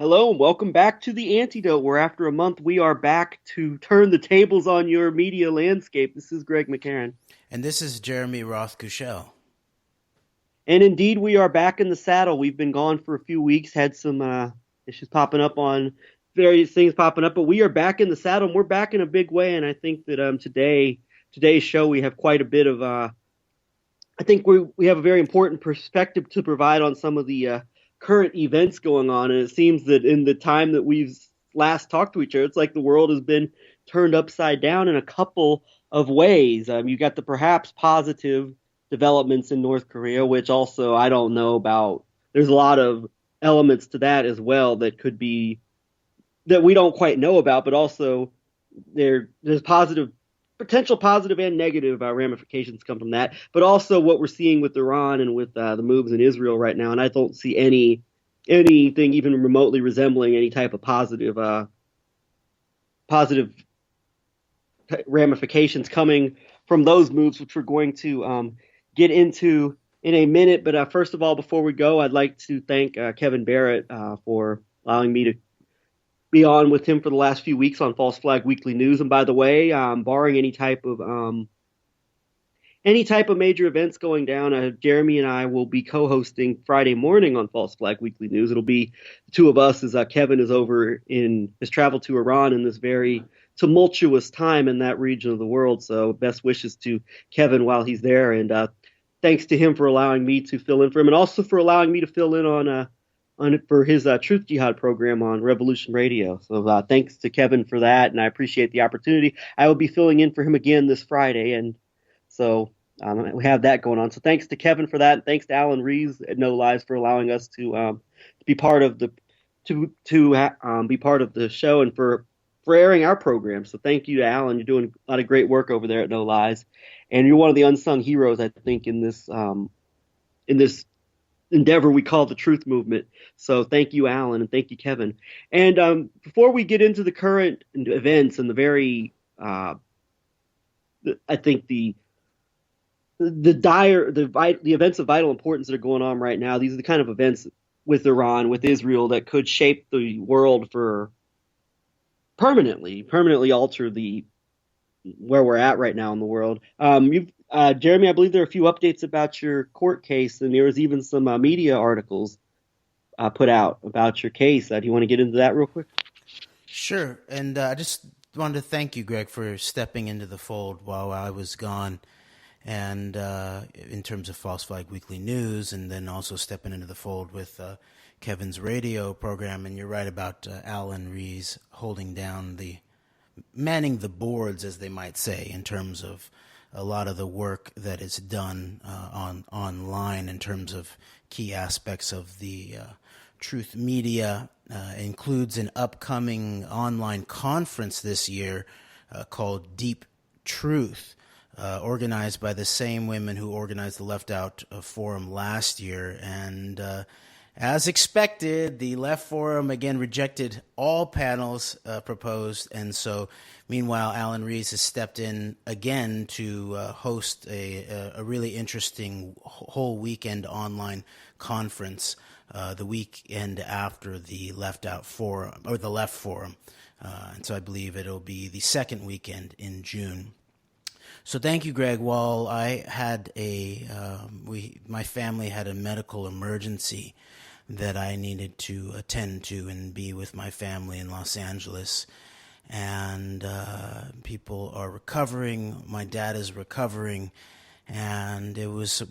Hello and welcome back to The Antidote, where after a month we are back to turn the tables on your media landscape. This is Greg McCarran. And this is Jeremy Roth Kushel. And indeed, we are back in the saddle. We've been gone for a few weeks, had some issues popping up on various things popping up, but we are back in the saddle and we're back in a big way. And I think that today's show, we have quite a bit of, I think we have a very important perspective to provide on some of the current events going on. And it seems that in the time that we've last talked to each other, it's like the world has been turned upside down in a couple of ways. You got the perhaps positive developments in North Korea, which also I don't know about. There's a lot of elements to that as well that could be that we don't quite know about, but also there's potential positive and negative ramifications come from that, but also what we're seeing with Iran and with the moves in Israel right now. And I don't see anything even remotely resembling any type of positive ramifications coming from those moves, which we're going to get into in a minute. But first of all, before we go, I'd like to thank Kevin Barrett for allowing me to be on with him for the last few weeks on False Flag Weekly News. And by the way, barring any type of major events going down, Jeremy and I will be co-hosting Friday morning on False Flag Weekly News. It'll be the two of us as Kevin is over in his travel to Iran in this very tumultuous time in that region of the world. So best wishes to Kevin while he's there. And thanks to him for allowing me to fill in for him, and also for allowing me to fill in on for his Truth Jihad program on Revolution Radio. So thanks to Kevin for that, and I appreciate the opportunity. I will be filling in for him again this Friday, and so we have that going on. So thanks to Kevin for that, and thanks to Alan Rees at No Lies for allowing us to be part of the be part of the show and for airing our program. So thank you to Alan. You're doing a lot of great work over there at No Lies, and you're one of the unsung heroes, I think, in this endeavor we call the Truth Movement. So thank you, Alan, and thank you, Kevin. And before we get into the current events and I think the events of vital importance that are going on right now, these are the kind of events with Iran, with Israel, that could shape the world for permanently alter where we're at right now in the world. Jeremy, I believe there are a few updates about your court case, and there was even some media articles put out about your case. Do you want to get into that real quick? Sure. And I just wanted to thank you, Greg, for stepping into the fold while I was gone, and in terms of False Flag Weekly News, and then also stepping into the fold with Kevin's radio program. And you're right about Alan Rees manning the boards, as they might say, in terms of a lot of the work that is done online in terms of key aspects of the truth media. Includes an upcoming online conference this year called Deep Truth, organized by the same women who organized the Left Out Forum last year. And as expected, the Left Forum again rejected all panels proposed, and so meanwhile, Alan Rees has stepped in again to host a really interesting whole weekend online conference the weekend after the Left Out Forum, or the Left Forum. And so I believe it'll be the second weekend in June. So thank you, Greg. While I had my family had a medical emergency that I needed to attend to and be with my family in Los Angeles. And people are recovering. My dad is recovering. And it was,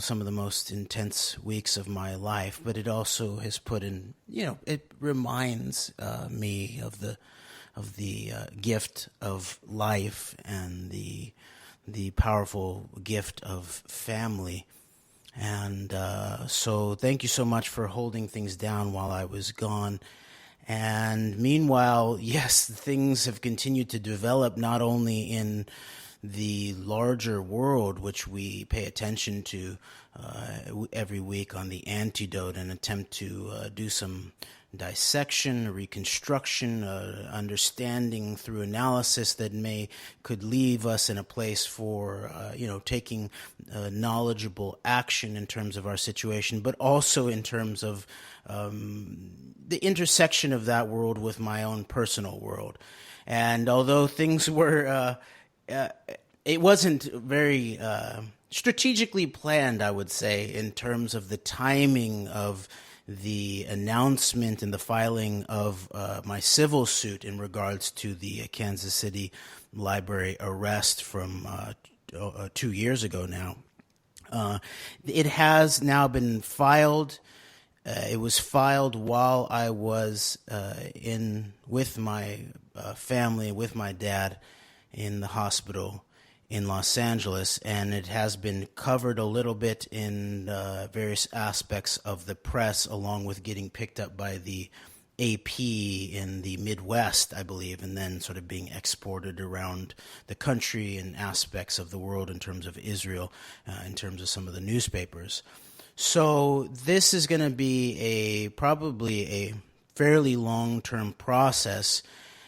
some of the most intense weeks of my life. But it also has put in, it reminds me of the gift of life and the powerful gift of family. And so thank you so much for holding things down while I was gone. And meanwhile, yes, things have continued to develop not only in the larger world, which we pay attention to every week on The Antidote and attempt to do some dissection, reconstruction, understanding through analysis that could leave us in a place for taking knowledgeable action in terms of our situation, but also in terms of the intersection of that world with my own personal world. And although things were, it wasn't very strategically planned, I would say, in terms of the timing of the announcement and the filing of my civil suit in regards to the Kansas City Library arrest from 2 years ago now. It has now been filed. It was filed while I was with my family, with my dad, in the hospital in Los Angeles, and it has been covered a little bit in various aspects of the press, along with getting picked up by the AP in the Midwest, I believe, and then sort of being exported around the country and aspects of the world in terms of Israel, in terms of some of the newspapers. So this is going to be probably a fairly long-term process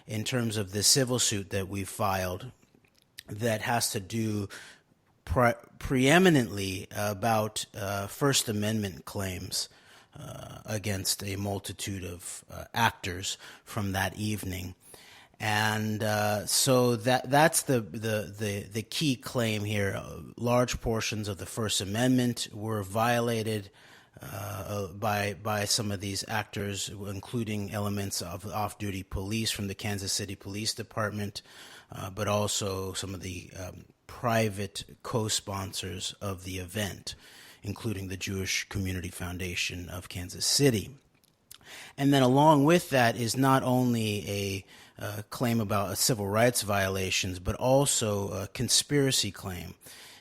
in terms of the civil suit that we filed, that has to do preeminently about First Amendment claims against a multitude of actors from that evening. And so that's the key claim here. Large portions of the First Amendment were violated by some of these actors, including elements of off-duty police from the Kansas City Police Department, but also some of the private co-sponsors of the event, including the Jewish Community Foundation of Kansas City. And then along with that is not only a claim about civil rights violations, but also a conspiracy claim.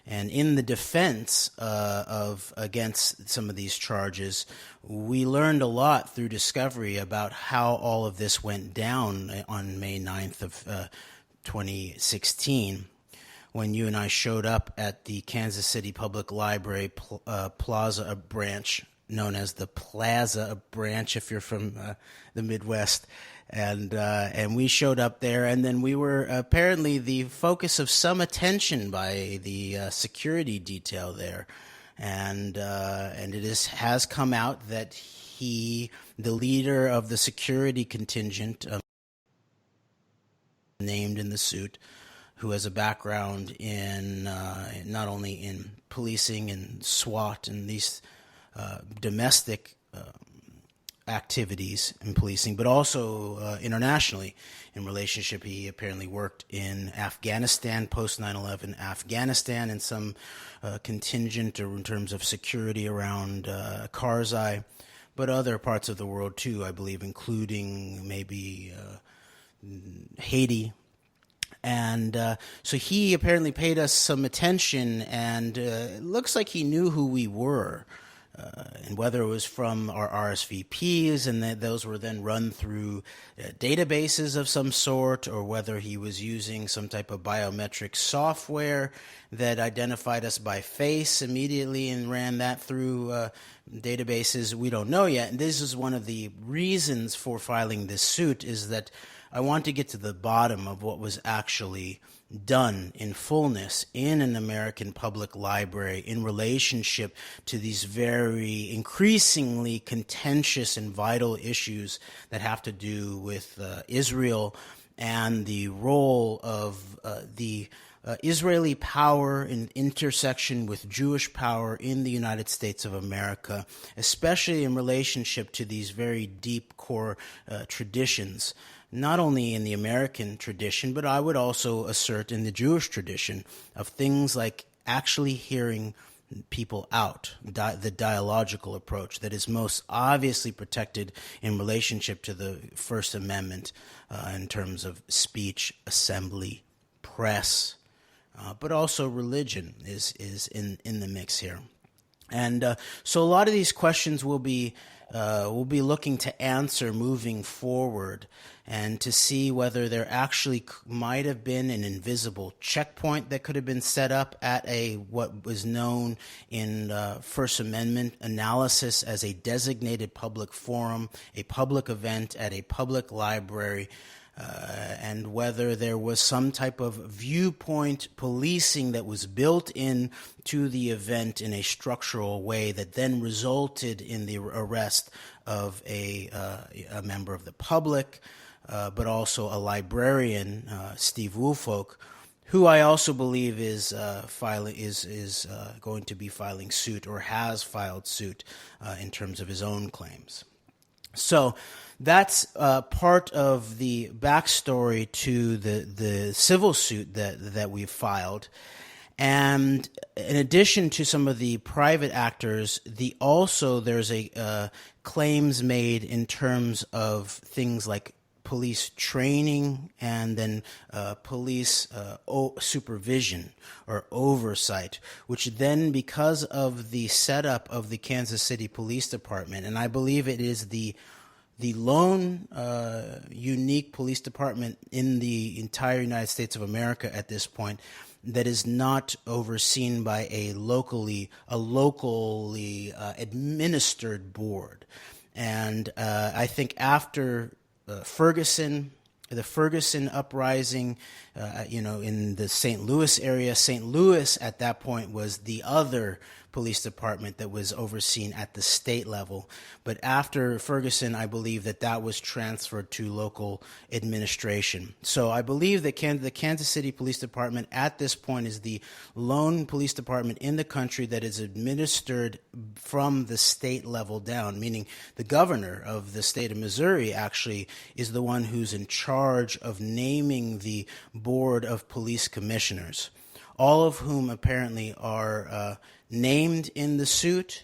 And in the defense against some of these charges, we learned a lot through discovery about how all of this went down on May 9th of 2016, when you and I showed up at the Kansas City Public Library Plaza branch, known as the Plaza branch if you're from the Midwest. And we showed up there, and then we were apparently the focus of some attention by the security detail there. And it has come out that the leader of the security contingent, named in the suit, who has a background in not only in policing and SWAT and these domestic activities in policing, but also internationally in relationship. He apparently worked in Afghanistan, post 9/11 Afghanistan, in some contingent or in terms of security around Karzai, but other parts of the world too, I believe, including maybe Haiti. And so he apparently paid us some attention, and it looks like he knew who we were. And whether it was from our RSVPs and those were then run through databases of some sort, or whether he was using some type of biometric software that identified us by face immediately and ran that through databases, we don't know yet. And this is one of the reasons for filing this suit, is that I want to get to the bottom of what was actually done in fullness in an American public library in relationship to these very increasingly contentious and vital issues that have to do with Israel and the role of the Israeli power in intersection with Jewish power in the United States of America, especially in relationship to these very deep core traditions, not only in the American tradition, but I would also assert in the Jewish tradition, of things like actually hearing people out, the dialogical approach that is most obviously protected in relationship to the First Amendment in terms of speech, assembly, press, but also religion is in the mix here. And so a lot of these questions we'll be looking to answer moving forward, and to see whether there actually might have been an invisible checkpoint that could have been set up at what was known in First Amendment analysis as a designated public forum, a public event at a public library, and whether there was some type of viewpoint policing that was built in to the event in a structural way that then resulted in the arrest of a member of the public, but also a librarian, Steve Woolfolk, who I also believe is going to be filing suit, or has filed suit in terms of his own claims. So that's part of the backstory to the civil suit that we filed. And in addition to some of the private actors, there's claims made in terms of things like police training and then police supervision or oversight, which then, because of the setup of the Kansas City Police Department, and I believe it is the lone unique police department in the entire United States of America at this point that is not overseen by a locally administered board. And I think after the Ferguson uprising, in the St. Louis area, St. Louis at that point was the other police department that was overseen at the state level. But after Ferguson, I believe that was transferred to local administration. So I believe that the Kansas City Police Department at this point is the lone police department in the country that is administered from the state level down, meaning the governor of the state of Missouri actually is the one who's in charge of naming the board of police commissioners, all of whom apparently are named in the suit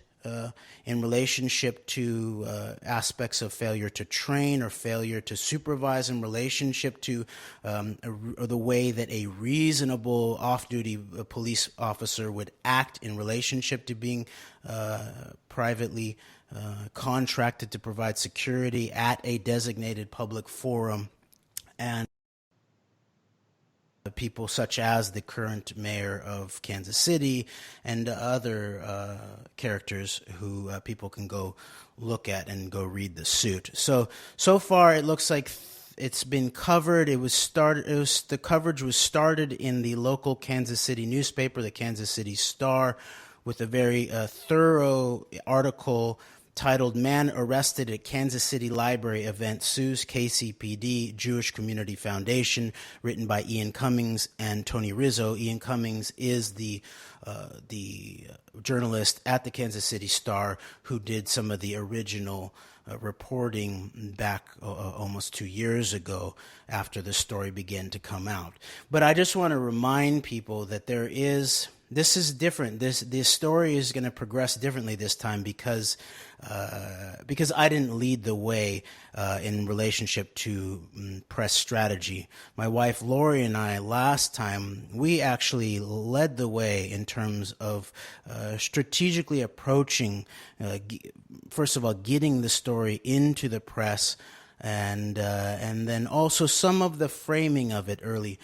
in relationship to aspects of failure to train or failure to supervise, in relationship to the way that a reasonable off-duty police officer would act in relationship to being privately contracted to provide security at a designated public forum, and people such as the current mayor of Kansas City and other characters who people can go look at and go read the suit. So far it looks like it's been covered. The coverage was started in the local Kansas City newspaper, the Kansas City Star, with a very thorough article titled "Man Arrested at Kansas City Library Event Sues KCPD Jewish Community Foundation," written by Ian Cummings and Tony Rizzo. Ian Cummings is the journalist at the Kansas City Star who did some of the original reporting back almost 2 years ago after the story began to come out. But I just want to remind people that this is different. This story is going to progress differently this time because I didn't lead the way in relationship to press strategy. My wife Lori and I last time, we actually led the way in terms of strategically approaching, first of all, getting the story into the press, and then also some of the framing of it early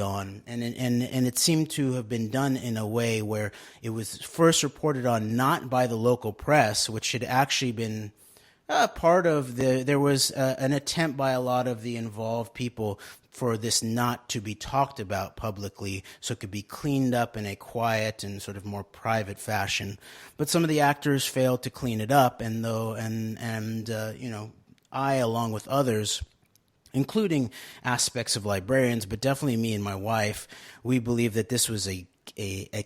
on, and it seemed to have been done in a way where it was first reported on not by the local press, which had actually been part of there was an attempt by a lot of the involved people for this not to be talked about publicly, so it could be cleaned up in a quiet and sort of more private fashion. But some of the actors failed to clean it up, and I, along with others, including aspects of librarians, but definitely me and my wife, we believe that this was a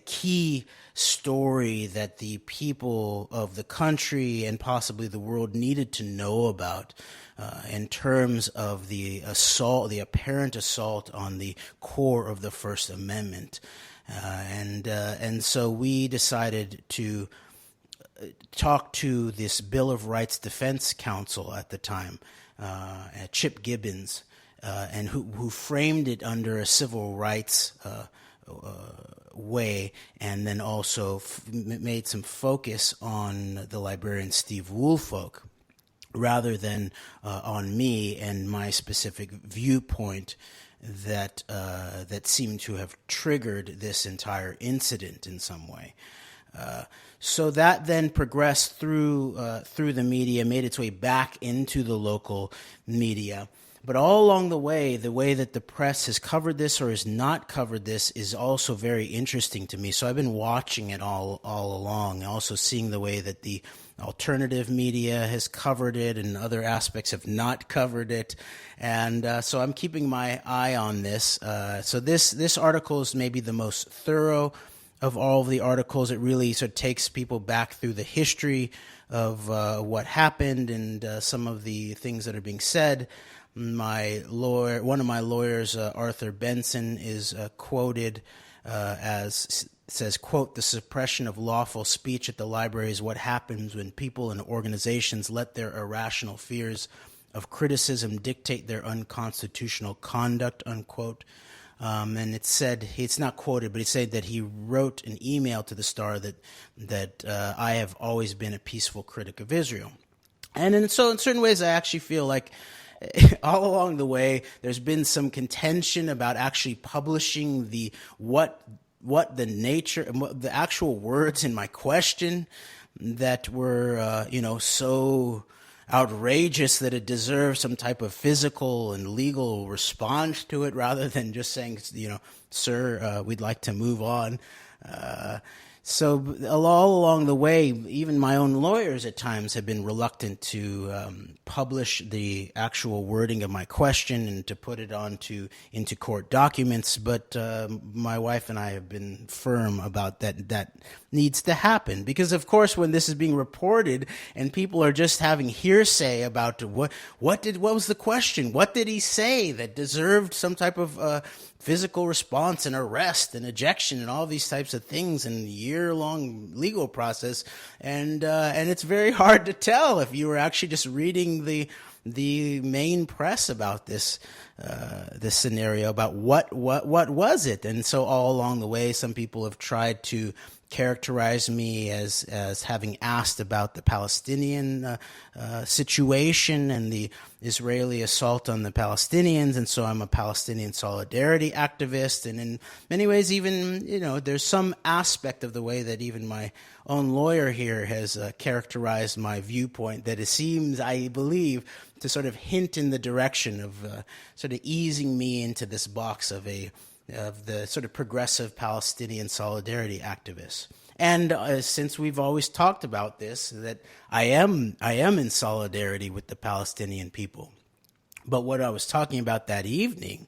key story that the people of the country and possibly the world needed to know about in terms of the apparent assault on the core of the First Amendment. And so we decided to talk to this Bill of Rights Defense Counsel at the time, Chip Gibbons, and who framed it under a civil rights way, and then also made some focus on the librarian Steve Woolfolk rather than on me and my specific viewpoint that seemed to have triggered this entire incident in some way. So that then progressed through the media, made its way back into the local media. But all along the way that the press has covered this or has not covered this is also very interesting to me. So I've been watching it all along, also seeing the way that the alternative media has covered it and other aspects have not covered it. And so I'm keeping my eye on this. So this article is maybe the most thorough of all of the articles. It really sort of takes people back through the history of what happened and some of the things that are being said. One of my lawyers, Arthur Benson, is quoted as says, quote, "The suppression of lawful speech at the library is what happens when people and organizations let their irrational fears of criticism dictate their unconstitutional conduct," unquote. And it said, it's not quoted, but he said that he wrote an email to the Star that I have always been a peaceful critic of Israel. And so in certain ways, I actually feel like all along the way, there's been some contention about actually publishing what the nature and what the actual words in my question that were, so outrageous that it deserves some type of physical and legal response to it, rather than just saying, sir, we'd like to move on. So all along the way, even my own lawyers at times have been reluctant to publish the actual wording of my question and to put it into court documents. But my wife and I have been firm about that needs to happen, because of course when this is being reported and people are just having hearsay about what was the question, what did he say that deserved some type of physical response and arrest and ejection and all these types of things and year-long legal process, and it's very hard to tell if you were actually just reading the main press about this scenario, about what was it. And so all along the way, some people have tried to characterize me as having asked about the Palestinian situation and the Israeli assault on the Palestinians, and so I'm a Palestinian solidarity activist. And in many ways, even there's some aspect of the way that even my own lawyer here has characterized my viewpoint that it seems, I believe, to sort of hint in the direction of sort of easing me into this box of the sort of progressive Palestinian solidarity activists. And since we've always talked about this, that I am in solidarity with the Palestinian people. But what I was talking about that evening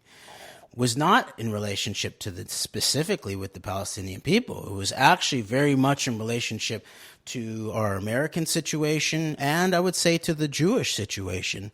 was not in relationship to specifically with the Palestinian people. It was actually very much in relationship to our American situation, and I would say to the Jewish situation.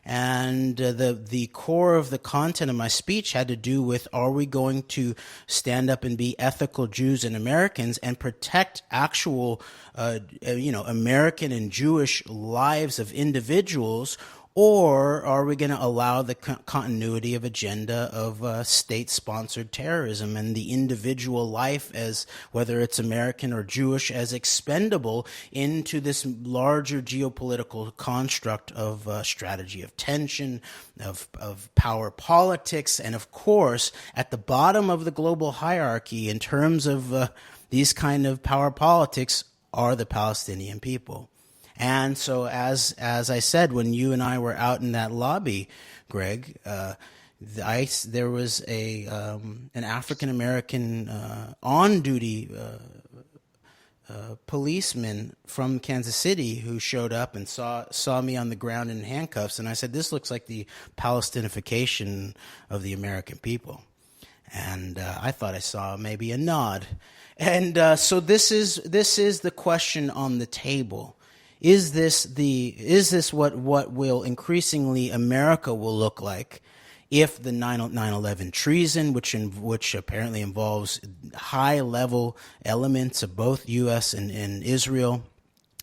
And the core of the content of my speech had to do with, are we going to stand up and be ethical Jews and Americans and protect actual, American and Jewish lives of individuals, or are we going to allow the continuity of agenda of state-sponsored terrorism and the individual life, as whether it's American or Jewish, as expendable into this larger geopolitical construct of strategy of tension, of power politics, and of course, at the bottom of the global hierarchy in terms of these kind of power politics are the Palestinian people. And so, as I said, when you and I were out in that lobby, Greg, there was an African American on duty policeman from Kansas City who showed up and saw me on the ground in handcuffs, and I said, "This looks like the Palestinification of the American people." And I thought I saw maybe a nod. And so this is the question on the table. Is this what will increasingly America will look like if the 9/11 treason, which apparently involves high level elements of both U.S. and Israel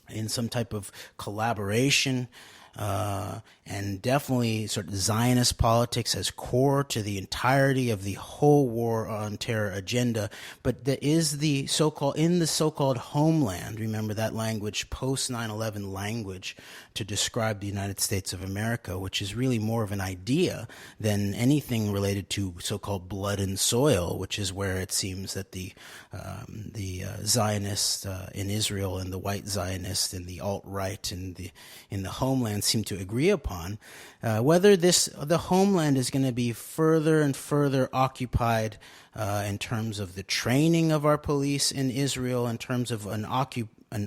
in some type of collaboration, and definitely sort of Zionist politics as core to the entirety of the whole war on terror agenda. But there is the so-called homeland, remember that language, post 9/11 language to describe the United States of America, which is really more of an idea than anything related to so-called blood and soil, which is where it seems that the Zionists in Israel and the white Zionists and the alt-right in the homeland seem to agree upon. Whether the homeland is going to be further and further occupied in terms of the training of our police in Israel, in terms of an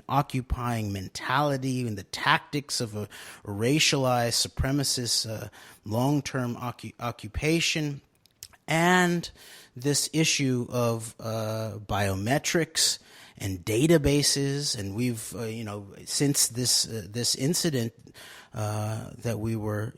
occupying mentality and the tactics of a racialized supremacist long-term occupation, and this issue of biometrics and databases. And we've, since this incident that we were,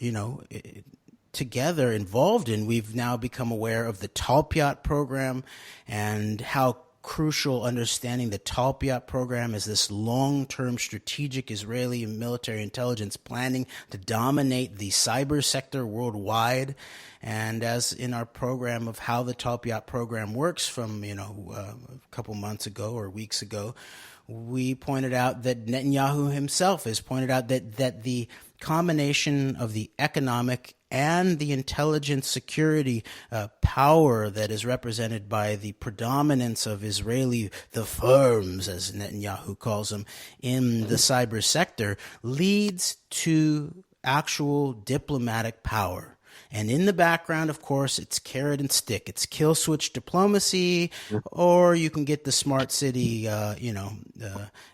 together involved in, we've now become aware of the Talpiot program and how crucial understanding the Talpiot program is this long-term strategic Israeli military intelligence planning to dominate the cyber sector worldwide. And as in our program of how the Talpiot program works from, a couple months ago or weeks ago, we pointed out that Netanyahu himself has pointed out that the combination of the economic and the intelligence security power that is represented by the predominance of the firms, as Netanyahu calls them, in the cyber sector, leads to actual diplomatic power. And in the background, of course, it's carrot and stick. It's kill switch diplomacy, or you can get the smart city,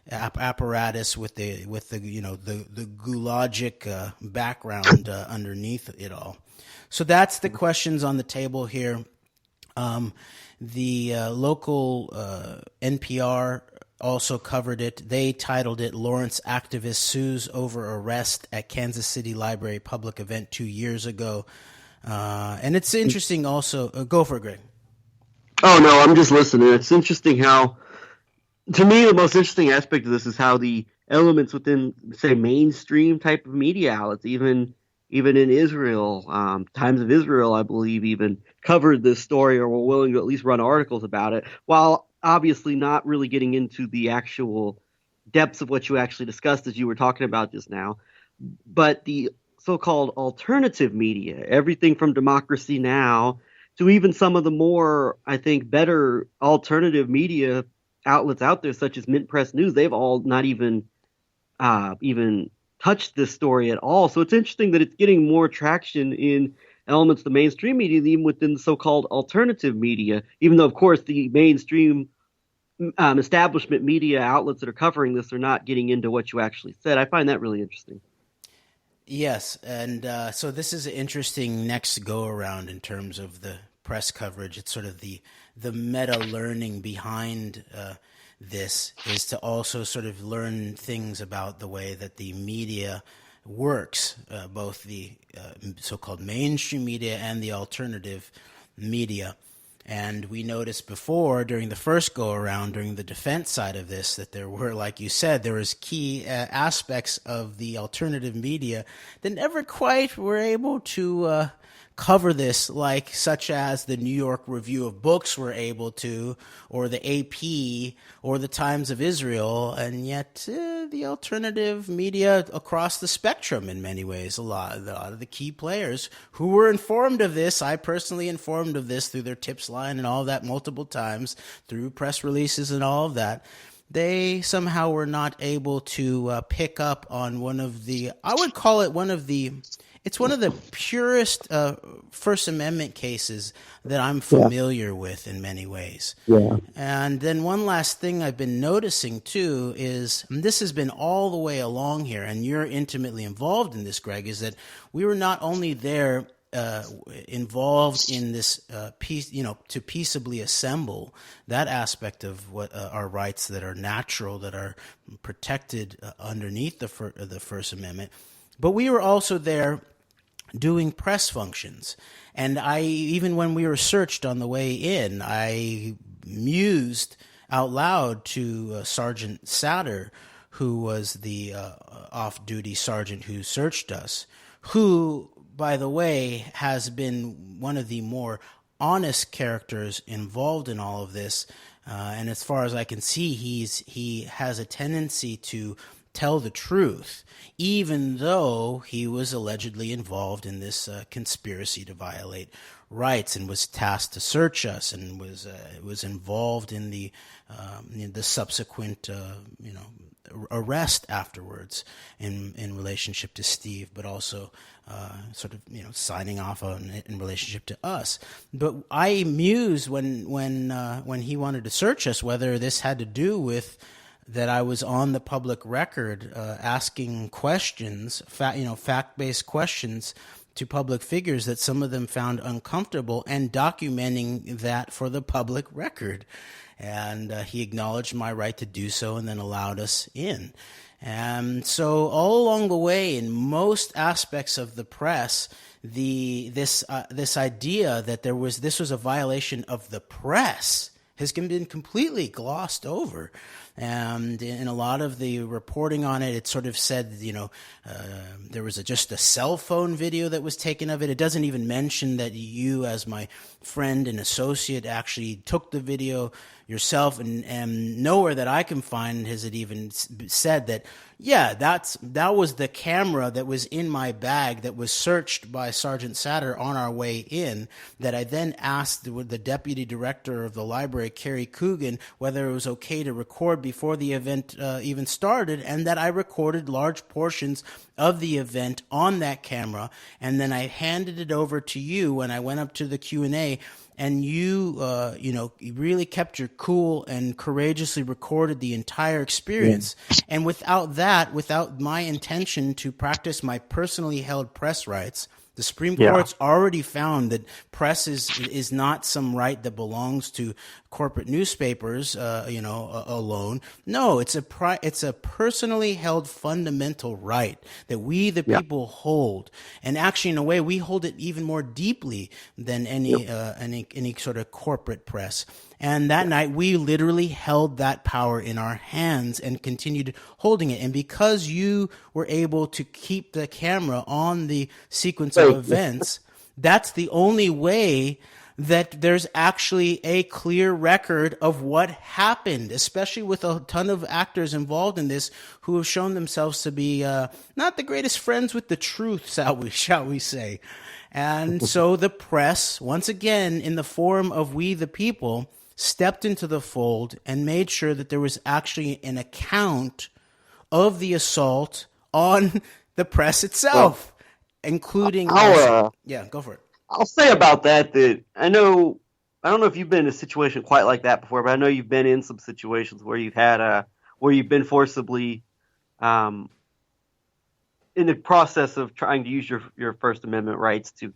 apparatus with the gulagic background underneath it all. So that's the questions on the table here. The local NPR also covered it. They titled it "Lawrence Activist Sues Over Arrest at Kansas City Library Public Event 2 years ago." And it's interesting also. Go for it, Greg. Oh, no, I'm just listening. It's interesting how, to me, the most interesting aspect of this is how the elements within, say, mainstream type of media outlets, even in Israel, Times of Israel, I believe, even covered this story or were willing to at least run articles about it, while obviously not really getting into the actual depths of what you actually discussed as you were talking about just now. But the so-called alternative media, everything from Democracy Now! To even some of the more, I think, better alternative media outlets out there, such as Mint Press News, they've all not even touched this story at all. So it's interesting that it's getting more traction in elements of the mainstream media than even within the so-called alternative media, even though, of course, the mainstream establishment media outlets that are covering this are not getting into what you actually said. I find that really interesting. Yes, and so this is an interesting next go-around in terms of the press coverage. It's sort of the meta-learning behind this is to also sort of learn things about the way that the media works, both the so-called mainstream media and the alternative media. And we noticed before, during the first go-around, during the defense side of this, that there were, like you said, there was key aspects of the alternative media that never quite were able to cover this, such as the New York Review of Books were able to, or the AP, or the Times of Israel, and yet the alternative media across the spectrum in many ways, a lot of the key players who were informed of this, I personally informed of this through their tips line and all of that multiple times, through press releases and all of that, they somehow were not able to pick up on one of the purest First Amendment cases that I'm familiar with in many ways. Yeah. And then one last thing I've been noticing too is, and this has been all the way along here, and you're intimately involved in this, Greg, is that we were not only there involved in this peace, to peaceably assemble that aspect of what our rights that are natural, that are protected underneath the First Amendment, but we were also there doing press functions. And even when we were searched on the way in, I mused out loud to Sergeant Satter, who was the off-duty sergeant who searched us, who, by the way, has been one of the more honest characters involved in all of this. And as far as I can see, he has a tendency to tell the truth, even though he was allegedly involved in this conspiracy to violate rights and was tasked to search us and was involved in the subsequent arrest afterwards in relationship to Steve, but also sort of signing off in relationship to us. But I mused when he wanted to search us whether this had to do with that I was on the public record asking questions, fact-based questions to public figures that some of them found uncomfortable, and documenting that for the public record. And he acknowledged my right to do so and then allowed us in. And so all along the way, in most aspects of the press, this idea that this was a violation of the press has been completely glossed over. And in a lot of the reporting on it, it sort of said, there was just a cell phone video that was taken of it. It doesn't even mention that you, as my friend and associate, actually took the video yourself, and nowhere that I can find has it even said that, yeah, that was the camera that was in my bag that was searched by Sergeant Satter on our way in, that I then asked the deputy director of the library, Carrie Coogan, whether it was okay to record before the event even started, and that I recorded large portions of the event on that camera, and then I handed it over to you when I went up to the Q&A. And you really kept your cool and courageously recorded the entire experience. Yeah. And without my intention to practice my personally held press rights, the Supreme Court's already found that press is not some right that belongs to corporate newspapers, alone. No, it's a personally held fundamental right that we, the people, hold. And actually, in a way, we hold it even more deeply than any sort of corporate press. And that night, we literally held that power in our hands and continued holding it. And because you were able to keep the camera on the sequence of events, that's the only way that there's actually a clear record of what happened, especially with a ton of actors involved in this who have shown themselves to be not the greatest friends with the truth, shall we say. And so the press, once again, in the form of we the people, stepped into the fold and made sure that there was actually an account of the assault on the press itself, including... go for it. I'll say about that I don't know if you've been in a situation quite like that before, but I know you've been in some situations where you've been forcibly in the process of trying to use your First Amendment rights to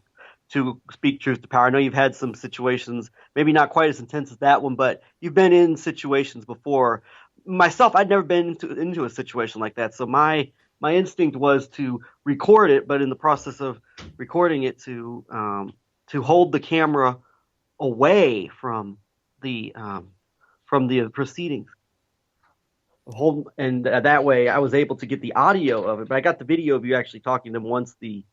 speak truth to power. I know you've had some situations, maybe not quite as intense as that one, but you've been in situations before. Myself, I'd never been into a situation like that, so my instinct was to record it, but in the process of recording it, to hold the camera away from the proceedings. That way, I was able to get the audio of it, but I got the video of you actually talking to them once the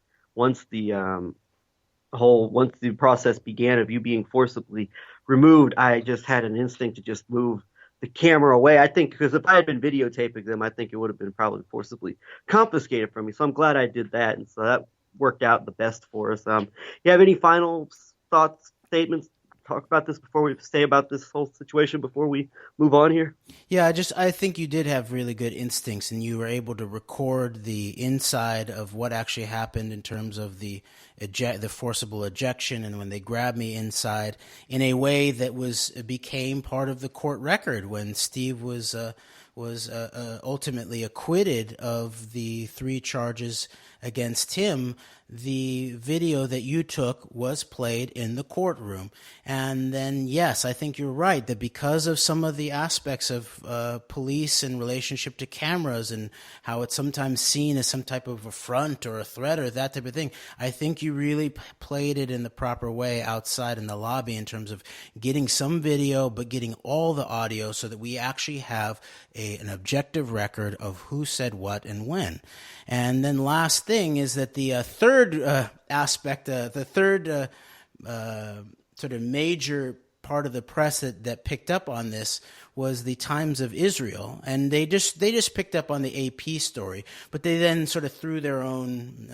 process began of you being forcibly removed. I just had an instinct to just move the camera away. I think because if I had been videotaping them, I think it would have been probably forcibly confiscated from me. So I'm glad I did that, and so that worked out the best for us. You have any final thoughts, statements, talk about this before we say about this whole situation before we move on here? Yeah, I think you did have really good instincts, and you were able to record the inside of what actually happened in terms of the forcible ejection, and when they grabbed me inside, in a way that became part of the court record when Steve was ultimately acquitted of the 3 charges against him, the video that you took was played in the courtroom. And then, yes, I think you're right that because of some of the aspects of police in relationship to cameras and how it's sometimes seen as some type of affront or a threat or that type of thing, I think you really played it in the proper way outside in the lobby in terms of getting some video but getting all the audio so that we actually have an objective record of who said what and when. And then last thing is that the third aspect, the third sort of major part of the press that picked up on this was the Times of Israel, and they just picked up on the AP story, but they then sort of threw their own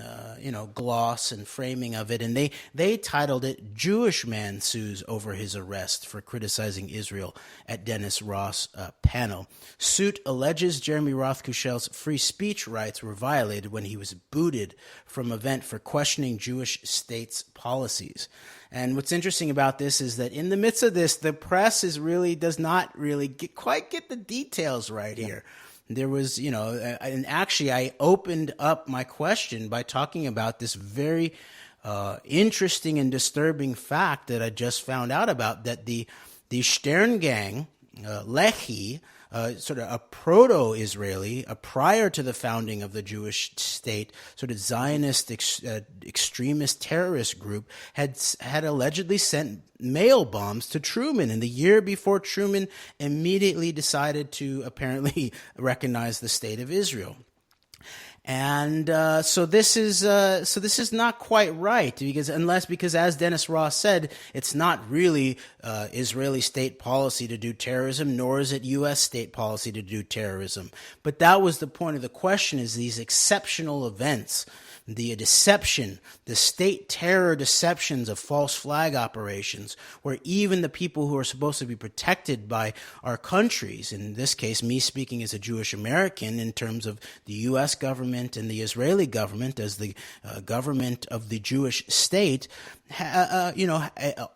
gloss and framing of it, and they titled it "Jewish Man Sues Over His Arrest for Criticizing Israel at Dennis Ross Panel. Suit alleges Jeremy Rothkuchel's free speech rights were violated when he was booted from event for questioning Jewish states' policies." And what's interesting about this is that in the midst of this, the press does not really quite get the details right here. There was, and actually I opened up my question by talking about this very interesting and disturbing fact that I just found out about, that the Stern Gang, Lehi, sort of a proto-Israeli, prior to the founding of the Jewish state, sort of Zionist extremist terrorist group, had allegedly sent mail bombs to Truman in the year before Truman immediately decided to apparently recognize the state of Israel. And so this is not quite right, because as Dennis Ross said, it's not really Israeli state policy to do terrorism, nor is it U.S. state policy to do terrorism. But that was the point of the question: is these exceptional events, the deception, the state terror deceptions of false flag operations, where even the people who are supposed to be protected by our countries, in this case, me speaking as a Jewish American in terms of the U.S. government and the Israeli government as the government of the Jewish state,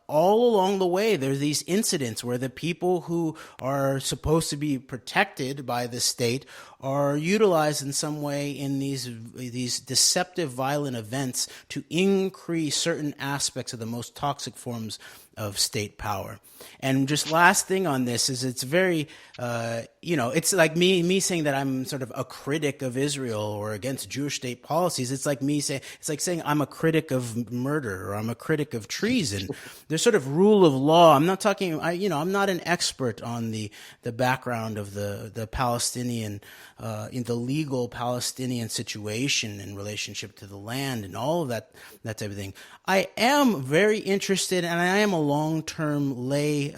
all along the way, there's these incidents where the people who are supposed to be protected by the state are utilized in some way in these deceptive, violent events to increase certain aspects of the most toxic forms of state power. And just last thing on this is it's very, it's like me saying that I'm sort of a critic of Israel or against Jewish state policies. It's like saying I'm a critic of murder or I'm a critic of treason. There's sort of rule of law. I'm not talking, I'm not an expert on the background of the Palestinian, in the legal Palestinian situation in relationship to the land and all of that type of thing. I am very interested, and I am a long-term lay,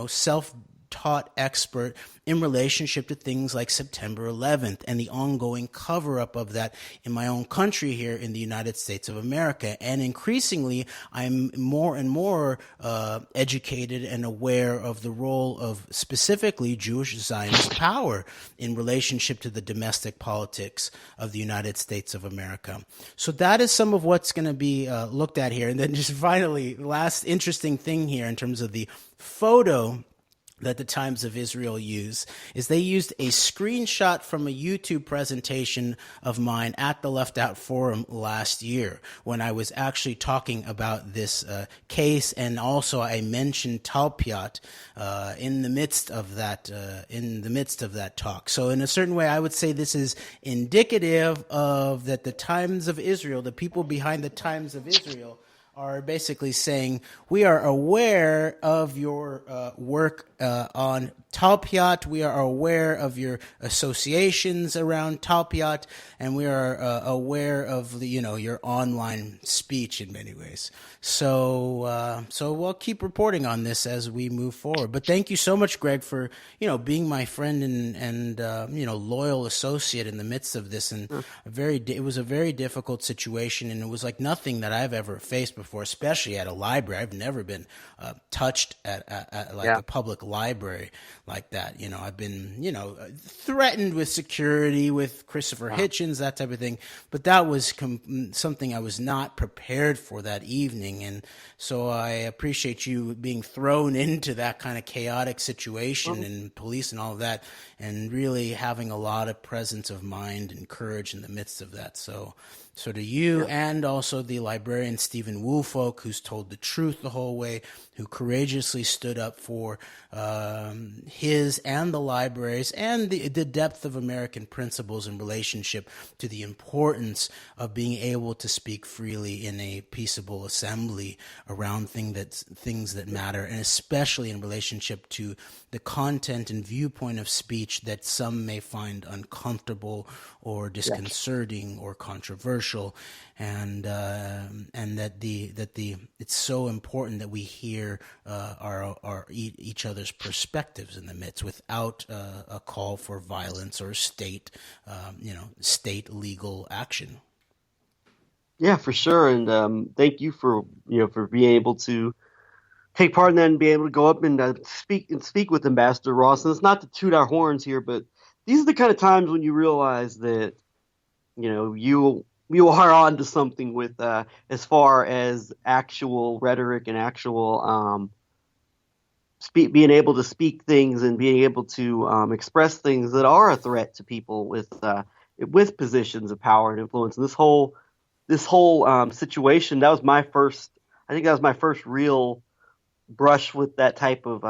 self-taught expert in relationship to things like September 11th and the ongoing cover-up of that in my own country here in the United States of America. And increasingly, I'm more and more educated and aware of the role of specifically Jewish Zionist power in relationship to the domestic politics of the United States of America. So that is some of what's going to be looked at here. And then just finally, last interesting thing here in terms of the photo that the Times of Israel use is they used a screenshot from a YouTube presentation of mine at the Left Out Forum last year when I was actually talking about this case, and also I mentioned Talpiot in the midst of that talk. So in a certain way, I would say this is indicative of that the Times of Israel, the people behind the Times of Israel, are basically saying, we are aware of your work on Talpiot, we are aware of your associations around Talpiot, and we are aware of the, your online speech in many ways. So we'll keep reporting on this as we move forward. But thank you so much, Greg, for being my friend and loyal associate in the midst of this. And it was a very difficult situation, and it was like nothing that I've ever faced before, especially at a library. I've never been touched at a public library like that. I've been threatened with security, with Christopher Hitchens, that type of thing. But that was something I was not prepared for that evening. And so I appreciate you being thrown into that kind of chaotic situation and police and all of that, and really having a lot of presence of mind and courage in the midst of that. So So to you and also the librarian Stephen Woolfolk, who's told the truth the whole way, who courageously stood up for his and the libraries and the depth of American principles in relationship to the importance of being able to speak freely in a peaceable assembly around things that matter, and especially in relationship to the content and viewpoint of speech that some may find uncomfortable or disconcerting or controversial, and that it's so important that we hear each other's perspectives in the midst without a call for violence or state legal action. Yeah, for sure. And thank you for for being able to take part in that and be able to go up and speak with Ambassador Ross. And it's not to toot our horns here, but these are the kind of times when you realize that you are on to something with as far as actual rhetoric and actual being able to speak things and being able to express things that are a threat to people with positions of power and influence. And this whole situation, that was my first. I think that was my first real brush with that type of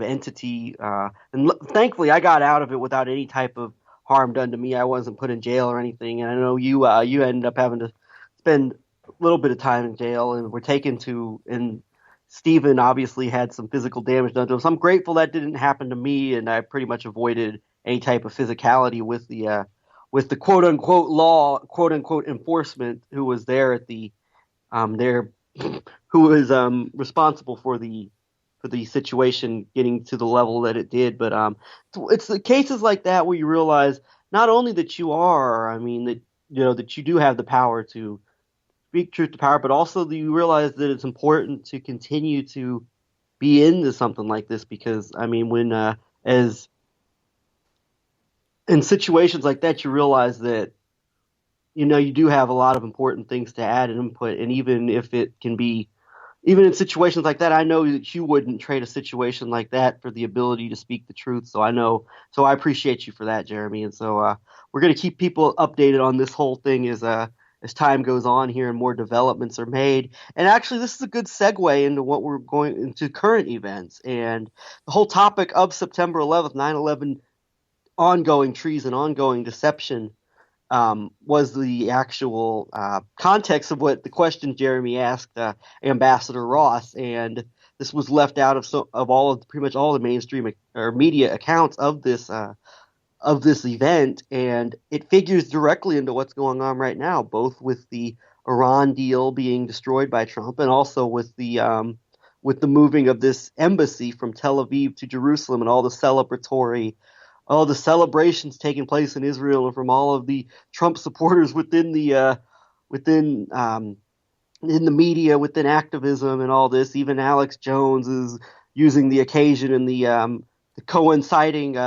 entity. And thankfully, I got out of it without any type of harm done to me. I wasn't put in jail or anything. And I know you ended up having to spend a little bit of time in jail, and were taken to. And Stephen obviously had some physical damage done to him. So I'm grateful that didn't happen to me, and I pretty much avoided any type of physicality with the quote unquote law, quote unquote enforcement who was there at the there who was responsible for the situation getting to the level that it did. But it's the cases like that where you realize not only that that you do have the power to speak truth to power, but also that you realize that it's important to continue to be into something like this, because when as in situations like that, you realize that you do have a lot of important things to add and input. And even in situations like that, I know that you wouldn't trade a situation like that for the ability to speak the truth. So I appreciate you for that, Jeremy. And so we're going to keep people updated on this whole thing as time goes on here and more developments are made. And actually, this is a good segue into what we're going into current events and the whole topic of September 11th, 9/11, ongoing treason, ongoing deception. Was the actual context of what the question Jeremy asked Ambassador Ross, and this was left out of pretty much all the mainstream or media accounts of this event, and it figures directly into what's going on right now, both with the Iran deal being destroyed by Trump, and also with the moving of this embassy from Tel Aviv to Jerusalem, and all the celebrations taking place in Israel, and from all of the Trump supporters within in the media, within activism, and all this. Even Alex Jones is using the occasion and the coinciding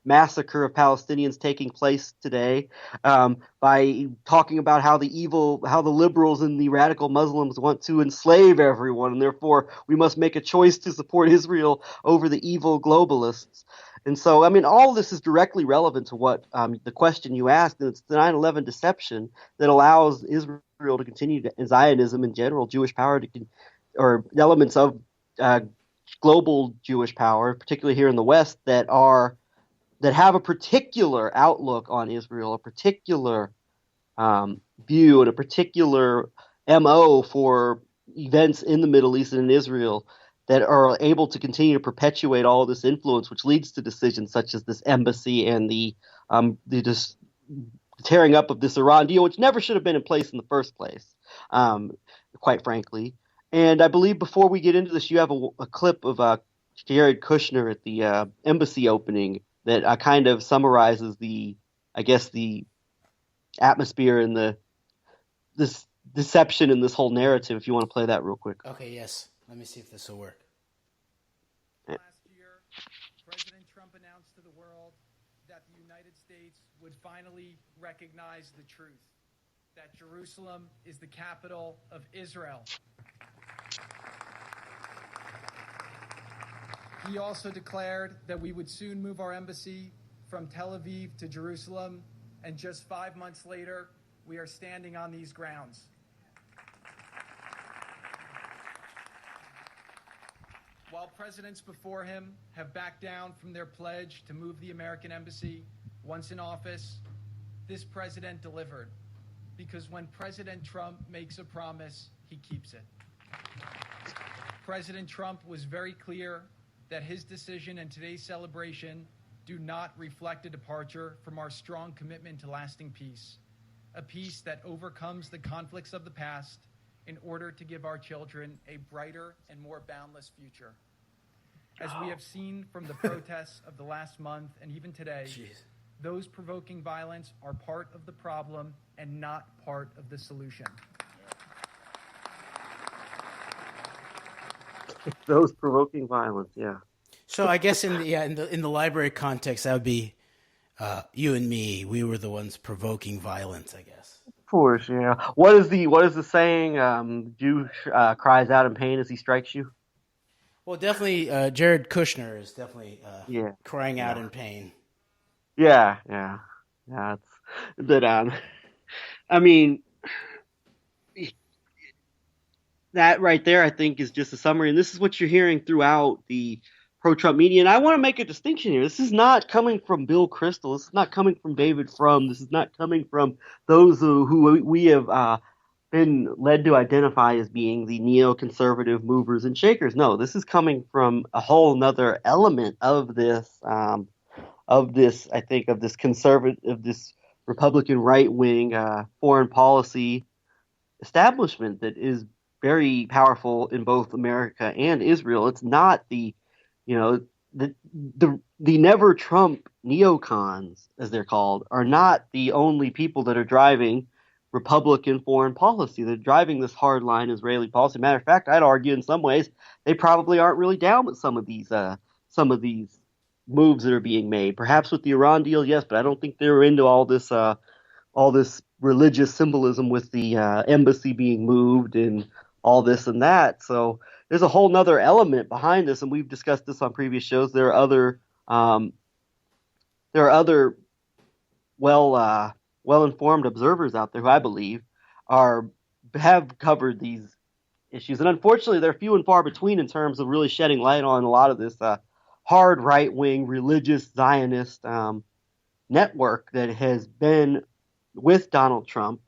massacre of Palestinians taking place today by talking about how the liberals and the radical Muslims want to enslave everyone, and therefore we must make a choice to support Israel over the evil globalists. And so, all of this is directly relevant to what the question you asked, and it's the 9/11 deception that allows Israel to continue and Zionism in general, Jewish power or elements of global Jewish power, particularly here in the West, that have a particular outlook on Israel, a particular view, and a particular MO for events in the Middle East and in Israel, that are able to continue to perpetuate all of this influence, which leads to decisions such as this embassy and the tearing up of this Iran deal, which never should have been in place in the first place, quite frankly. And I believe before we get into this, you have a clip of Jared Kushner at the embassy opening that kind of summarizes the atmosphere and this deception and this whole narrative. If you want to play that real quick. Okay, yes. Let me see if this will work. Last year, President Trump announced to the world that the United States would finally recognize the truth, that Jerusalem is the capital of Israel. He also declared that we would soon move our embassy from Tel Aviv to Jerusalem, And just 5 months later, we are standing on these grounds. While presidents before him have backed down from their pledge to move the American embassy once in office, this president delivered. Because when President Trump makes a promise, he keeps it. President Trump was very clear that his decision and today's celebration do not reflect a departure from our strong commitment to lasting peace, a peace that overcomes the conflicts of the past in order to give our children a brighter and more boundless future. As we have seen from the protests of the last month and even today, those provoking violence are part of the problem and not part of the solution. Those provoking violence, yeah. So I guess in the library context, that would be you and me. We were the ones provoking violence, I guess. Of course, yeah. What is the saying? Jew cries out in pain as he strikes you. Well, definitely, Jared Kushner is definitely crying out in pain. Yeah. It's but I mean, that right there, I think, is just a summary, and this is what you're hearing throughout the pro-Trump media. And I want to make a distinction here. This is not coming from Bill Kristol. This is not coming from David Frum. This is not coming from those who we have been led to identify as being the neoconservative movers and shakers. No, this is coming from a whole nother element of this, I think, of this conservative, this Republican right-wing foreign policy establishment that is very powerful in both America and Israel. It's not the never Trump neocons, as they're called, are not the only people that are driving Republican foreign policy. They're driving this hardline Israeli policy. Matter of fact, I'd argue in some ways they probably aren't really down with some of these moves that are being made. Perhaps with the Iran deal, yes, but I don't think they're into all this religious symbolism with the embassy being moved and all this and that. So there's a whole nother element behind this, and we've discussed this on previous shows. There are other well-informed observers out there who I believe have covered these issues, and unfortunately they're few and far between in terms of really shedding light on a lot of this hard right-wing religious Zionist network that has been with Donald Trump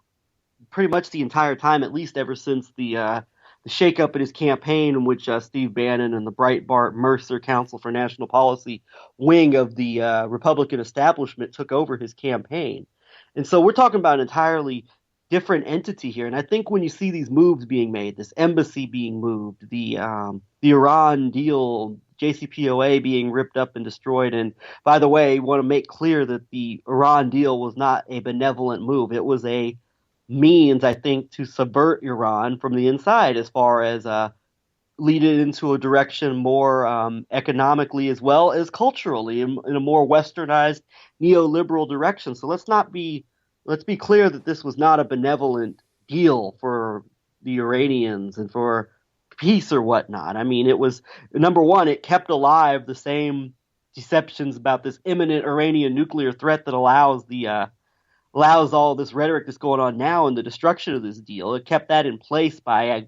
pretty much the entire time, at least ever since the shakeup in his campaign, in which Steve Bannon and the Breitbart Mercer Council for National Policy wing of the Republican establishment took over his campaign. And so we're talking about an entirely different entity here. And I think when you see these moves being made, this embassy being moved, the Iran deal, JCPOA being ripped up and destroyed. And by the way, I want to make clear that the Iran deal was not a benevolent move. It was a means, I think, to subvert Iran from the inside, as far as lead it into a direction more economically as well as culturally, in a more westernized neoliberal direction. So let's be clear that this was not a benevolent deal for the Iranians and for peace or whatnot. I mean, it was, number one, it kept alive the same deceptions about this imminent Iranian nuclear threat that allows all this rhetoric that's going on now and the destruction of this deal. It kept that in place by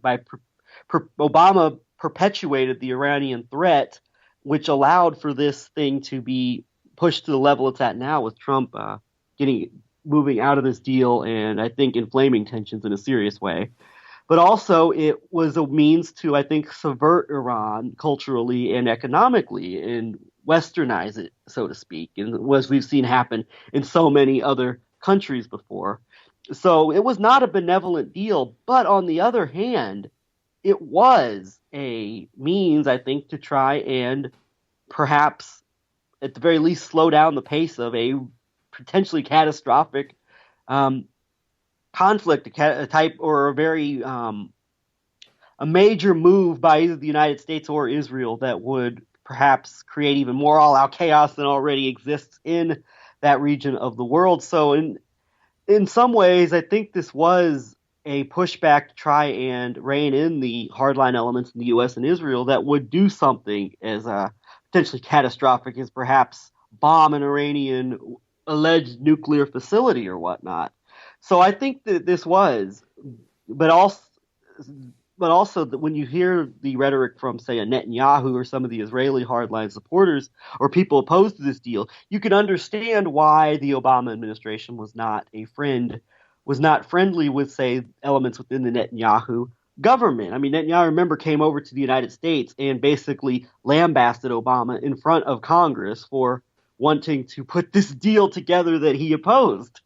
Obama perpetuated the Iranian threat, which allowed for this thing to be pushed to the level it's at now, with Trump moving out of this deal and I think inflaming tensions in a serious way. But also it was a means to, I think, subvert Iran culturally and economically and westernize it, so to speak, and as we've seen happen in so many other countries before. So it was not a benevolent deal, but on the other hand, it was a means, I think, to try and perhaps at the very least slow down the pace of a potentially catastrophic conflict type, or a major move by either the United States or Israel that would perhaps create even more all-out chaos than already exists in that region of the world. So in some ways, I think this was a pushback to try and rein in the hardline elements in the U.S. and Israel that would do something as potentially catastrophic as perhaps bomb an Iranian alleged nuclear facility or whatnot. So I think that this was, but also, that when you hear the rhetoric from, say, a Netanyahu or some of the Israeli hardline supporters or people opposed to this deal, you can understand why the Obama administration was not friendly with, say, elements within the Netanyahu government. I mean, Netanyahu, remember, came over to the United States and basically lambasted Obama in front of Congress for wanting to put this deal together that he opposed.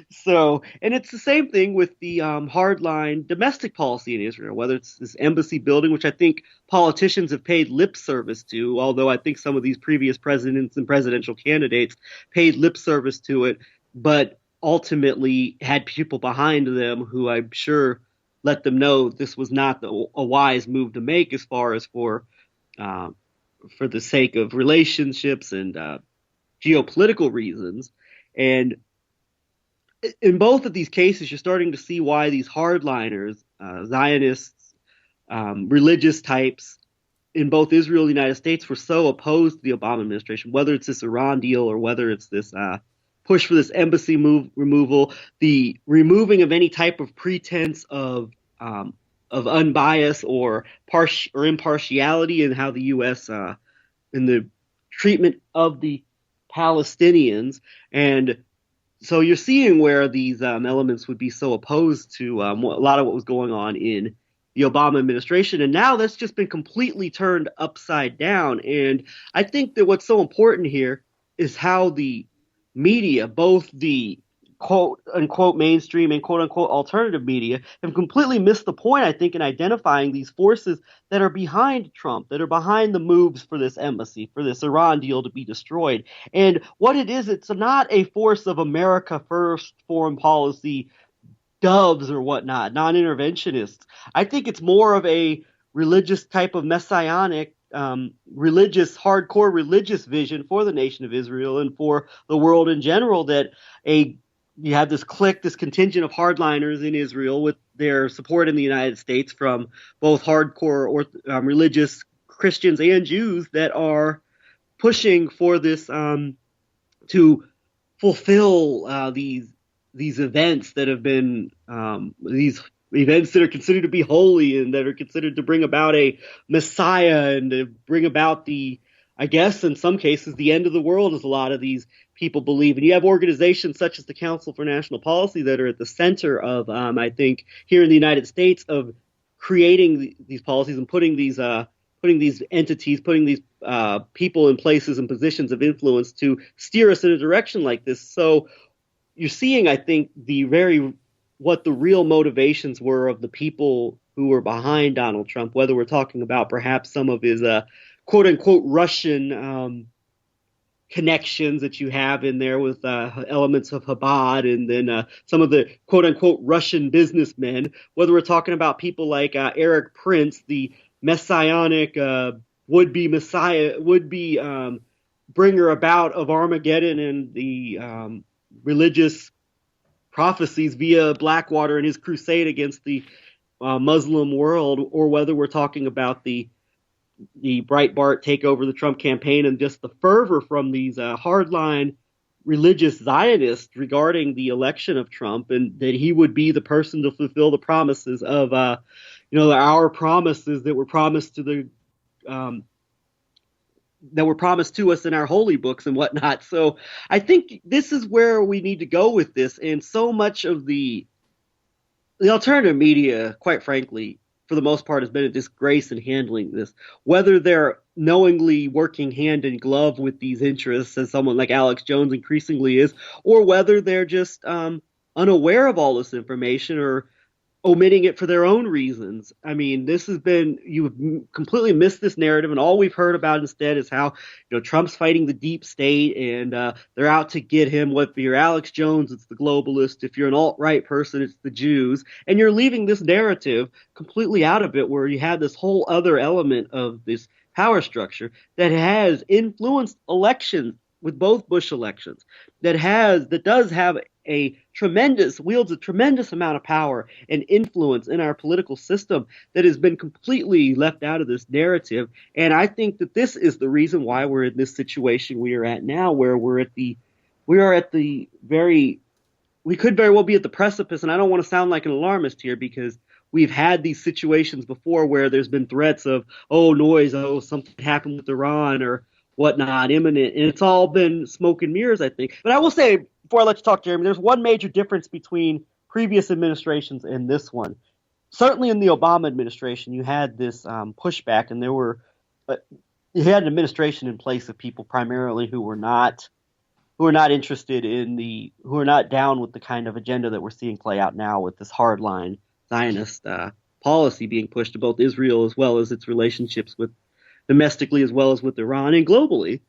So, and it's the same thing with the hardline domestic policy in Israel, whether it's this embassy building, which I think politicians have paid lip service to, although I think some of these previous presidents and presidential candidates paid lip service to it, but ultimately had people behind them who I'm sure let them know this was not a wise move to make as far as for the sake of relationships and geopolitical reasons. And in both of these cases, you're starting to see why these hardliners, Zionists, religious types in both Israel and the United States were so opposed to the Obama administration, whether it's this Iran deal or whether it's this push for this embassy removal, the removing of any type of pretense of unbiased or impartiality in how the U.S. In the treatment of the Palestinians. And so you're seeing where these elements would be so opposed to a lot of what was going on in the Obama administration. And now that's just been completely turned upside down. And I think that what's so important here is how the media, both the quote unquote mainstream and quote unquote alternative media, have completely missed the point, I think, in identifying these forces that are behind Trump, that are behind the moves for this embassy, for this Iran deal to be destroyed. And what it is, it's not a force of America first foreign policy doves or whatnot, non-interventionists. I think it's more of a religious type of messianic hardcore religious vision for the nation of Israel and for the world in general, that you have this clique, this contingent of hardliners in Israel with their support in the United States from both hardcore or religious Christians and Jews that are pushing for this to fulfill these events that have been these events that are considered to be holy and that are considered to bring about a Messiah and to bring about I guess in some cases, the end of the world, as a lot of these people believe. And you have organizations such as the Council for National Policy that are at the center of, I think, here in the United States, of creating these policies and putting these entities, putting these people in places and positions of influence to steer us in a direction like this. So you're seeing, I think, what the real motivations were of the people who were behind Donald Trump, whether we're talking about perhaps some of his quote-unquote Russian connections that you have in there with elements of Chabad, and then some of the quote-unquote Russian businessmen, whether we're talking about people like Eric Prince, the messianic would-be bringer about of Armageddon and the religious prophecies via Blackwater and his crusade against the Muslim world, or whether we're talking about the Breitbart take over the Trump campaign and just the fervor from these hardline religious Zionists regarding the election of Trump, and that he would be the person to fulfill the promises of, our promises that were promised to us in our holy books and whatnot. So I think this is where we need to go with this. And so much of the alternative media, quite frankly, for the most part, has been a disgrace in handling this, whether they're knowingly working hand in glove with these interests, as someone like Alex Jones increasingly is, or whether they're just unaware of all this information or omitting it for their own reasons. I mean, you've completely missed this narrative, and all we've heard about instead is how, Trump's fighting the deep state and they're out to get him. If you're Alex Jones, it's the globalist. If you're an alt-right person, it's the Jews. And you're leaving this narrative completely out of it, where you have this whole other element of this power structure that has influenced elections with both Bush elections, that does have wields a tremendous amount of power and influence in our political system that has been completely left out of this narrative. And I think that this is the reason why we're in this situation we are at now, where we're at the we are at the very we could very well be at the precipice, and I don't want to sound like an alarmist here because we've had these situations before where there's been threats of, oh, noise, oh, something happened with Iran or whatnot, imminent, and it's all been smoke and mirrors, I think. But I will say, before I let you talk, Jeremy, there's one major difference between previous administrations and this one. Certainly in the Obama administration, you had this pushback, and you had an administration in place of people primarily who were not interested who are not down with the kind of agenda that we're seeing play out now with this hardline Zionist policy being pushed to both Israel as well as its relationships with domestically as well as with Iran and globally.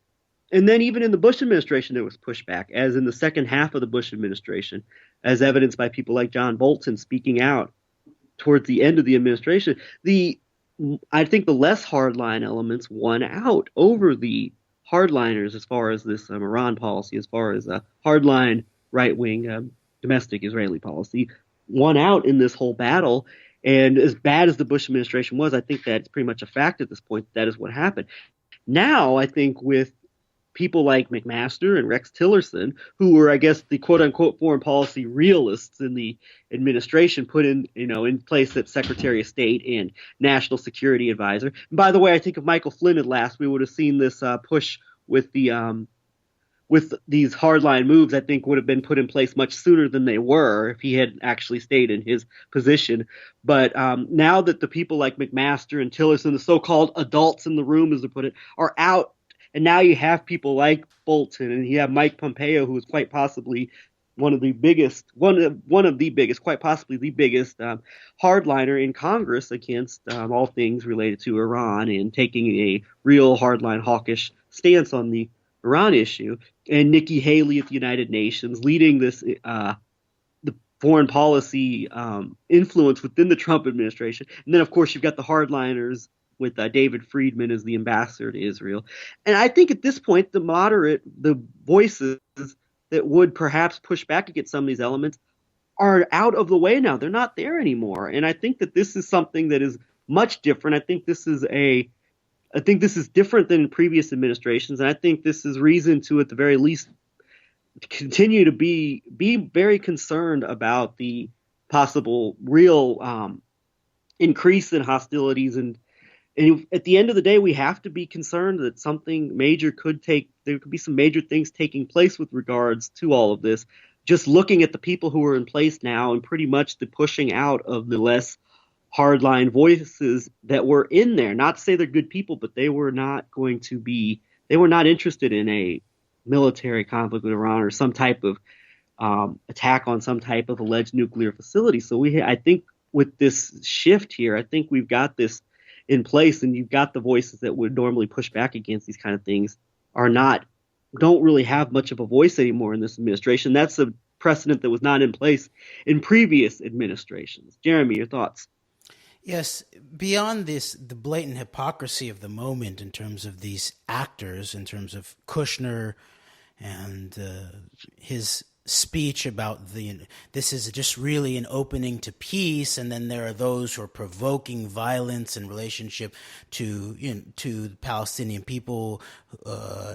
And then even in the Bush administration, there was pushback, as in the second half of the Bush administration, as evidenced by people like John Bolton speaking out towards the end of the administration. I think the less hardline elements won out over the hardliners as far as this Iran policy, as far as hardline right-wing domestic Israeli policy, won out in this whole battle. And as bad as the Bush administration was, I think that's pretty much a fact at this point. That is what happened. Now, I think with people like McMaster and Rex Tillerson, who were, I guess, the quote-unquote foreign policy realists in the administration, put in place that Secretary of State and National Security Advisor. And by the way, I think if Michael Flynn had last, we would have seen this push with these hardline moves, I think would have been put in place much sooner than they were if he had actually stayed in his position. But now that the people like McMaster and Tillerson, the so-called adults in the room, as they put it, are out, and now you have people like Bolton and you have Mike Pompeo, who is quite possibly one of the biggest, quite possibly the biggest hardliner in Congress against all things related to Iran and taking a real hardline hawkish stance on the Iran issue, and Nikki Haley at the United Nations leading this the foreign policy influence within the Trump administration. And then, of course, you've got the hardliners with David Friedman as the ambassador to Israel. And I think at this point, the voices that would perhaps push back against some of these elements are out of the way now. They're not there anymore. And I think that this is something that is much different. I think this is different than previous administrations, and I think this is reason to, at the very least, continue to be very concerned about the possible real increase in hostilities. And at the end of the day, we have to be concerned that something major there could be some major things taking place with regards to all of this. Just looking at the people who are in place now and pretty much the pushing out of the less hardline voices that were in there. Not to say they're good people, but they were not interested in a military conflict with Iran or some type of attack on some type of alleged nuclear facility. So I think with this shift here, I think we've got this in place, and you've got the voices that would normally push back against these kind of things don't really have much of a voice anymore in this administration. That's a precedent that was not in place in previous administrations. Jeremy, your thoughts? Yes, beyond the blatant hypocrisy of the moment in terms of these actors, in terms of Kushner and his speech about this is just really an opening to peace, and then there are those who are provoking violence in relationship to the Palestinian people,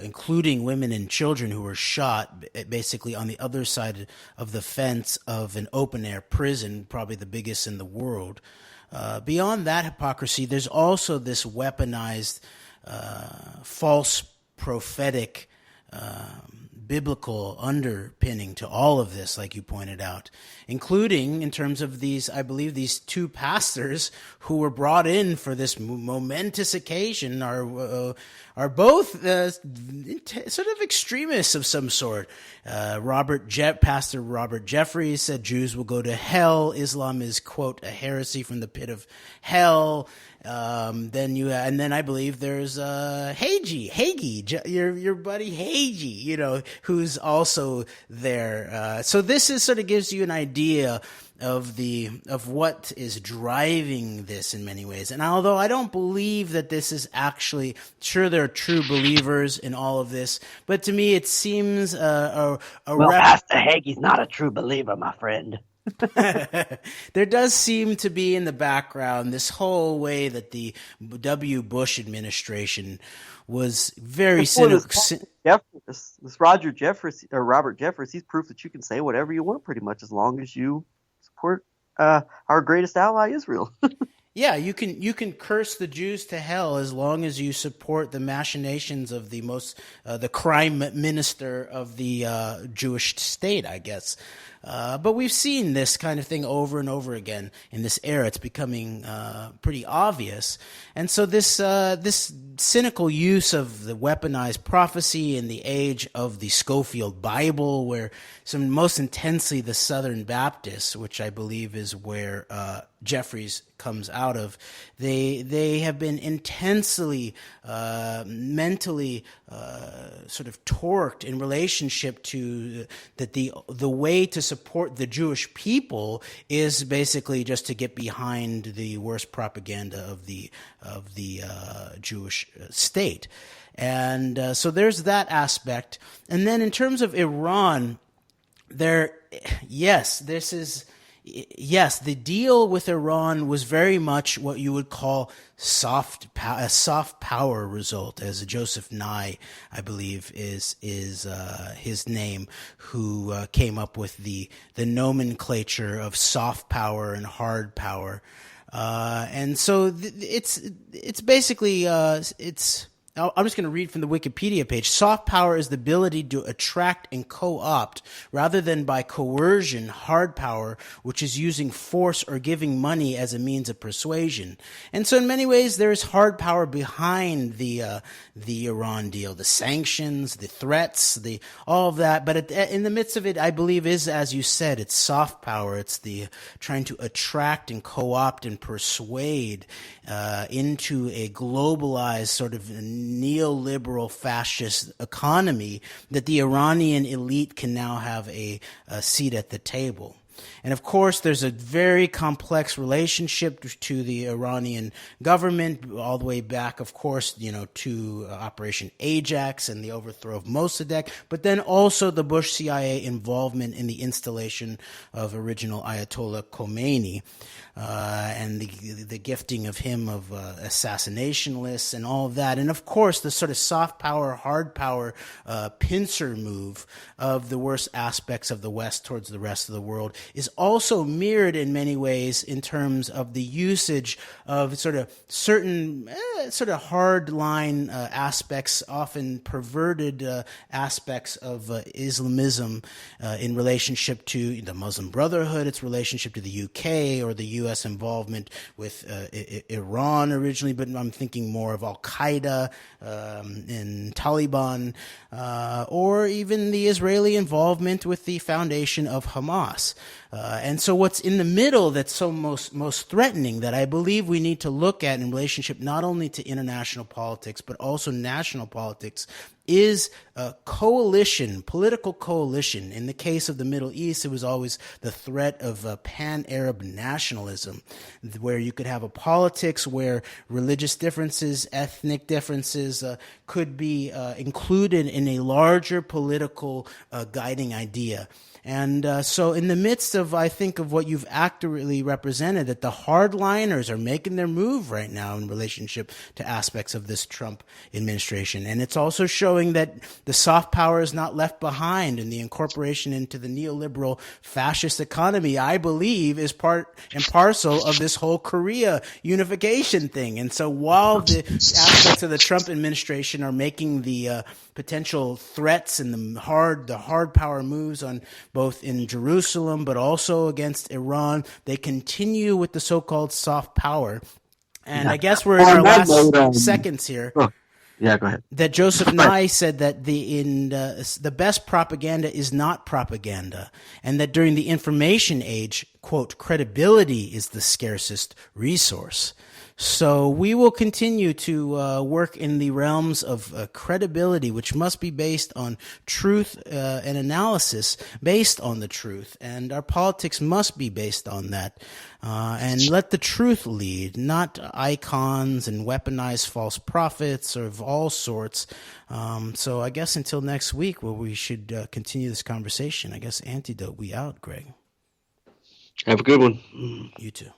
including women and children who were shot basically on the other side of the fence of an open-air prison, probably the biggest in the world. Beyond that hypocrisy, there's also this weaponized, false prophetic biblical underpinning to all of this, like you pointed out, including in terms of these two pastors who were brought in for this momentous occasion are both sort of extremists of some sort. Pastor Robert Jeffries said Jews will go to hell. Islam is, quote, a heresy from the pit of hell. Then I believe there's Hagee, your buddy Hagee, who's also there. So this sort of gives you an idea of what is driving this in many ways. And although I don't believe that this is actually, sure, there are true believers in all of this, but to me it seems Pastor Hagee's not a true believer, my friend. There does seem to be in the background this whole way that the W. Bush administration was very cynical. This Robert Jeffress, he's proof that you can say whatever you want pretty much as long as you support our greatest ally, Israel. Yeah, you can curse the Jews to hell as long as you support the machinations of the crime minister of the Jewish state, I guess. But we've seen this kind of thing over and over again in this era. It's becoming pretty obvious. And so this cynical use of the weaponized prophecy in the age of the Schofield Bible, where most intensely the Southern Baptists, which I believe is where Jeffries comes out of, they have been intensely mentally sort of torqued in relationship to that the way to support the Jewish people is basically just to get behind the worst propaganda of the Jewish state. And so there's that aspect. And then in terms of Iran, the deal with Iran was very much what you would call a soft power result, as Joseph Nye, I believe, is his name, who came up with the nomenclature of soft power and hard power. And so it's basically I'm just going to read from the Wikipedia page. Soft power is the ability to attract and co-opt, rather than by coercion. Hard power, which is using force or giving money as a means of persuasion. And so in many ways, there is hard power behind the Iran deal, the sanctions, the threats, all of that. But in the midst of it, I believe is, as you said, it's soft power. It's the trying to attract and co-opt and persuade into a globalized sort of neoliberal fascist economy that the Iranian elite can now have a seat at the table. And of course, there's a very complex relationship to the Iranian government, all the way back, of course, to Operation Ajax and the overthrow of Mossadegh, but then also the Bush CIA involvement in the installation of original Ayatollah Khomeini, and the gifting of him of assassination lists and all of that. And of course, the sort of soft power, hard power pincer move of the worst aspects of the West towards the rest of the world is also mirrored in many ways in terms of the usage of sort of certain sort of hard line aspects, often perverted aspects of Islamism in relationship to the Muslim Brotherhood, its relationship to the UK or the U.S. involvement with Iran originally, but I'm thinking more of Al-Qaeda and Taliban, or even the Israeli involvement with the foundation of Hamas. And so what's in the middle that's so most threatening, that I believe we need to look at in relationship not only to international politics but also national politics, is a coalition, political coalition. In the case of the Middle East, it was always the threat of pan-Arab nationalism, where you could have a politics where religious differences, ethnic differences could be included in a larger political guiding idea. And so in the midst of, I think, of what you've accurately represented, that the hardliners are making their move right now in relationship to aspects of this Trump administration. And it's also showing that the soft power is not left behind, and the incorporation into the neoliberal fascist economy, I believe, is part and parcel of this whole Korea unification thing. And so while the aspects of the Trump administration are making the potential threats and the hard power moves on both in Jerusalem but also against Iran, they continue with the so-called soft power. And I guess we're in our last seconds here. Yeah, go ahead. That Joseph Nye said that the best propaganda is not propaganda, and that during the information age, quote, credibility is the scarcest resource. So we will continue to work in the realms of credibility, which must be based on truth and analysis based on the truth. And our politics must be based on that. And let the truth lead, not icons and weaponized false prophets of all sorts. So I guess until next week, where we should continue this conversation. I guess Antidote, we out, Greg. Have a good one. You too.